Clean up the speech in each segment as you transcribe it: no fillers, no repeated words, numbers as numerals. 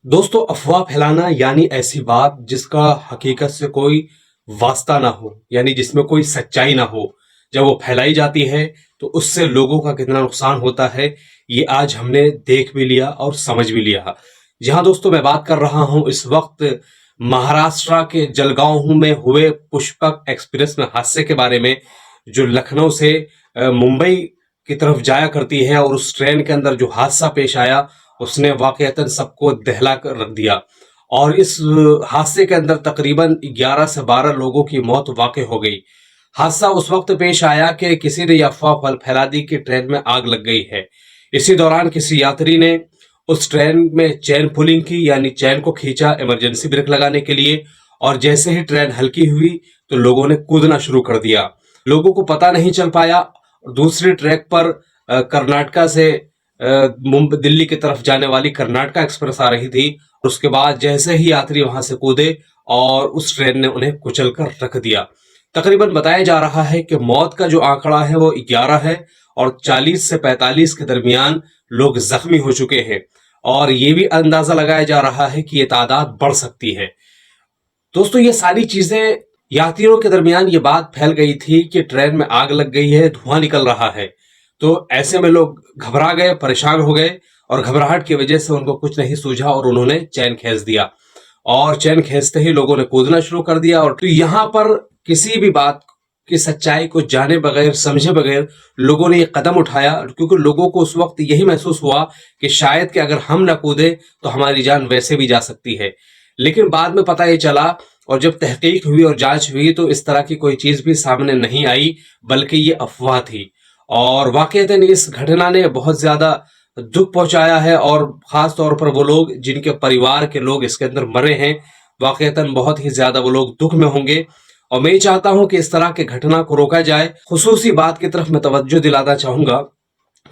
दोस्तों, अफवाह फैलाना यानी ऐसी बात जिसका हकीकत से कोई वास्ता ना हो, यानी जिसमें कोई सच्चाई ना हो। जब वो फैलाई जाती है तो उससे लोगों का कितना नुकसान होता है, ये आज हमने देख भी लिया और समझ भी लिया। जहां दोस्तों मैं बात कर रहा हूं इस वक्त महाराष्ट्र के जलगांव में हुए पुष्पक एक्सप्रेस में हादसे के बारे में, जो लखनऊ से मुंबई की तरफ जाया करती है, और उस ट्रेन के अंदर जो हादसा पेश आया उसने वाकईतन सबको दहला कर रख दिया। और इस हादसे के अंदर तकरीबन 11 से 12 लोगों की मौत वाकई हो गई। हादसा उस वक्त पेश आया कि किसी ने यह अफवाह फैला दी कि ट्रेन में आग लग गई है। इसी दौरान किसी यात्री ने उस ट्रेन में चैन पुलिंग की, यानी चैन को खींचा इमरजेंसी ब्रेक लगाने के लिए, और जैसे ही ट्रेन हल्की हुई तो लोगों ने कूदना शुरू कर दिया। लोगों को पता नहीं चल पाया। दूसरी ट्रैक पर कर्नाटका से मुंबई दिल्ली की तरफ जाने वाली कर्नाटका एक्सप्रेस आ रही थी। उसके बाद जैसे ही यात्री वहां से कूदे और उस ट्रेन ने उन्हें कुचल कर रख दिया। तकरीबन बताया जा रहा है कि मौत का जो आंकड़ा है वो 11 है, और 40 से 45 के दरमियान लोग जख्मी हो चुके हैं। और ये भी अंदाजा लगाया जा रहा है कि ये तादाद बढ़ सकती है। दोस्तों, ये सारी चीजें, यात्रियों के दरमियान ये बात फैल गई थी कि ट्रेन में आग लग गई है, धुआं निकल रहा है। तो ऐसे में लोग घबरा गए, परेशान हो गए, और घबराहट की वजह से उनको कुछ नहीं सूझा और उन्होंने चैन खींच दिया। और चैन खींचते ही लोगों ने कूदना शुरू कर दिया। और तो यहाँ पर किसी भी बात की सच्चाई को जाने बगैर, समझे बगैर लोगों ने ये कदम उठाया, क्योंकि लोगों को उस वक्त यही महसूस हुआ कि शायद कि अगर हम न कूदे तो हमारी जान वैसे भी जा सकती है। लेकिन बाद में पता ये चला, और जब तहकीक हुई और जांच हुई, तो इस तरह की कोई चीज भी सामने नहीं आई, बल्कि ये अफवाह थी। और वाकईतन इस घटना ने बहुत ज्यादा दुख पहुंचाया है, और खास तौर पर वो लोग जिनके परिवार के लोग इसके अंदर मरे हैं, वाकईतन बहुत ही ज्यादा वो लोग दुख में होंगे। और मैं चाहता हूं कि इस तरह की घटना को रोका जाए। खुसूसी बात की तरफ मैं तवज्जो दिलाना चाहूंगा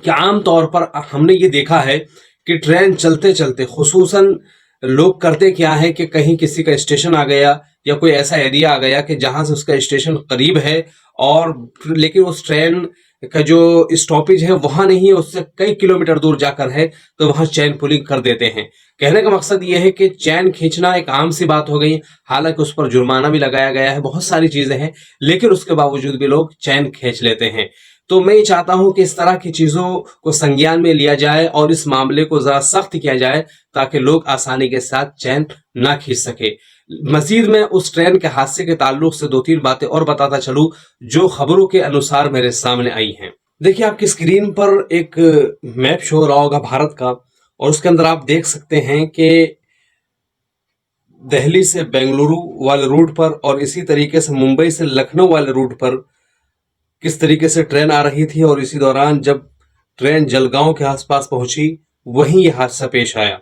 कि आम तौर पर हमने ये देखा है कि ट्रेन चलते चलते खुसूसन लोग करते क्या है कि कहीं किसी का स्टेशन आ गया, या कोई ऐसा एरिया आ गया कि जहां से उसका स्टेशन करीब है, और लेकिन उस ट्रेन का जो स्टॉपेज है वहां नहीं है, उससे कई किलोमीटर दूर जाकर है, तो वहां चैन पुलिंग कर देते हैं। कहने का मकसद ये है कि चैन खींचना एक आम सी बात हो गई। हालांकि उस पर जुर्माना भी लगाया गया है, बहुत सारी चीजें हैं, लेकिन उसके बावजूद भी लोग चैन खींच लेते हैं। तो मैं ये चाहता हूं कि इस तरह की चीजों को संज्ञान में लिया जाए और इस मामले को जरा सख्त किया जाए, ताकि लोग आसानी के साथ चैन ना खींच सके। मजीद में उस ट्रेन के हादसे के ताल्लुक से दो तीन बातें और बताता चलूं, जो खबरों के अनुसार मेरे सामने आई हैं। देखिए, आपकी स्क्रीन पर एक मैप शो हो रहा होगा भारत का, और उसके अंदर आप देख सकते हैं कि दिल्ली से बेंगलुरु वाले रूट पर, और इसी तरीके से मुंबई से लखनऊ वाले रूट पर किस तरीके से ट्रेन आ रही थी। और इसी दौरान जब ट्रेन जलगांव के आसपास पहुंची, वहीं ये हादसा पेश आया।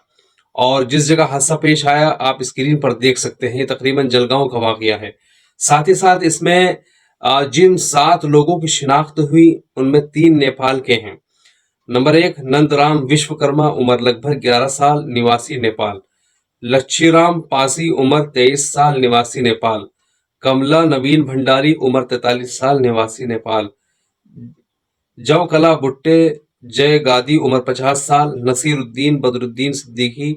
और जिस जगह हादसा पेश आया आप स्क्रीन पर देख सकते हैं, ये तकरीबन जलगांव का वाकया है। साथ ही साथ इसमें जिन 7 लोगों की शिनाख्त हुई, उनमें 3 नेपाल के हैं। नंबर 1 नंदराम विश्वकर्मा, उम्र लगभग 11 साल, निवासी नेपाल। लच्छीराम पासी, उम्र 23 साल, निवासी नेपाल। कमला नवीन भंडारी, उम्र 43 साल, निवासी नेपाल। जवकला भुट्टे जय गादी, उम्र 50 साल। नसीरुद्दीन बदरुद्दीन सिद्दीकी,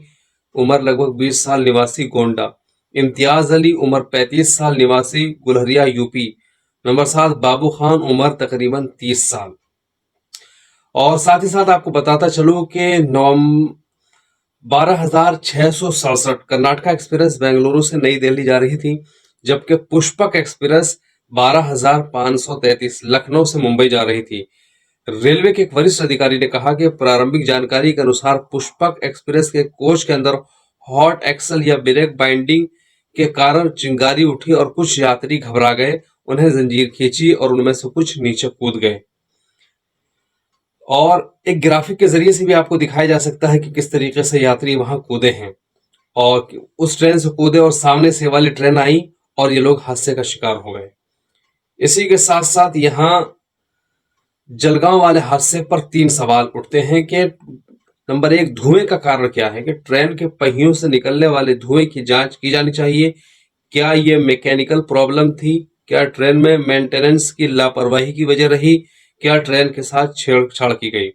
उम्र लगभग 20 साल, निवासी गोंडा। इम्तियाज अली, उम्र 35 साल, निवासी गुलहरिया यूपी। नंबर 7 बाबू खान, उम्र तकरीबन 30 साल। और साथ ही साथ आपको बताता चलूं कि 12,667 कर्नाटका एक्सप्रेस बेंगलुरु से नई दिल्ली जा रही थी, जबकि पुष्पक एक्सप्रेस 12,533 लखनऊ से मुंबई जा रही थी। रेलवे के एक वरिष्ठ अधिकारी ने कहा कि प्रारंभिक जानकारी के अनुसार पुष्पक एक्सप्रेस के कोच के अंदर हॉट एक्सल या ब्रेक बाइंडिंग के कारण चिंगारी उठी, और कुछ यात्री घबरा गए, उन्हें जंजीर खींची, और उनमें से कुछ नीचे कूद गए। और एक ग्राफिक के जरिए से भी आपको दिखाया जा सकता है कि किस तरीके से यात्री वहां कूदे हैं, और उस ट्रेन से कूदे और सामने से वाली ट्रेन आई, और ये लोग हादसे का शिकार हो गए। इसी के साथ साथ यहाँ जलगांव वाले हादसे पर 3 सवाल उठते हैं कि नंबर 1 धुएं का कारण क्या है, कि ट्रेन के पहियों से निकलने वाले धुएं की जांच की जानी चाहिए। क्या ये मैकेनिकल प्रॉब्लम थी? क्या ट्रेन में मेंटेनेंस की लापरवाही की वजह रही? क्या ट्रेन के साथ छेड़छाड़ की गई?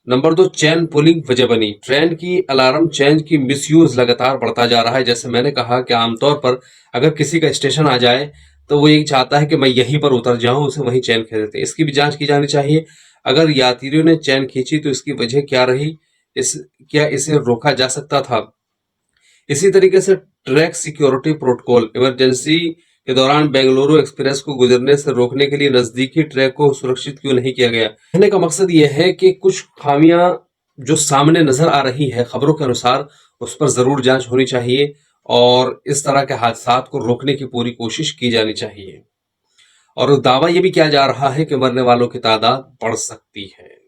नंबर 2, चेन पुलिंग वजह बनी। ट्रेन की अलार्म चेन की मिसयूज लगातार बढ़ता जा रहा है। जैसे मैंने कहा कि आमतौर पर अगर किसी का स्टेशन आ जाए तो वो ये चाहता है कि मैं यहीं पर उतर जाऊं, उसे वहीं चेन खींच देते हैं। इसकी भी जांच की जानी चाहिए। अगर यात्रियों ने चेन खींची तो इसकी वजह क्या रही, इस क्या इसे रोका जा सकता था। इसी तरीके से ट्रैक सिक्योरिटी प्रोटोकॉल, इमरजेंसी के दौरान बेंगलुरु एक्सप्रेस को गुजरने से रोकने के लिए नजदीकी ट्रैक को सुरक्षित क्यों नहीं किया गया। कहने का मकसद यह है कि कुछ खामियां जो सामने नजर आ रही है खबरों के अनुसार, उस पर जरूर जांच होनी चाहिए और इस तरह के हादसात को रोकने की पूरी कोशिश की जानी चाहिए। और दावा यह भी किया जा रहा है कि मरने वालों की तादाद बढ़ सकती है।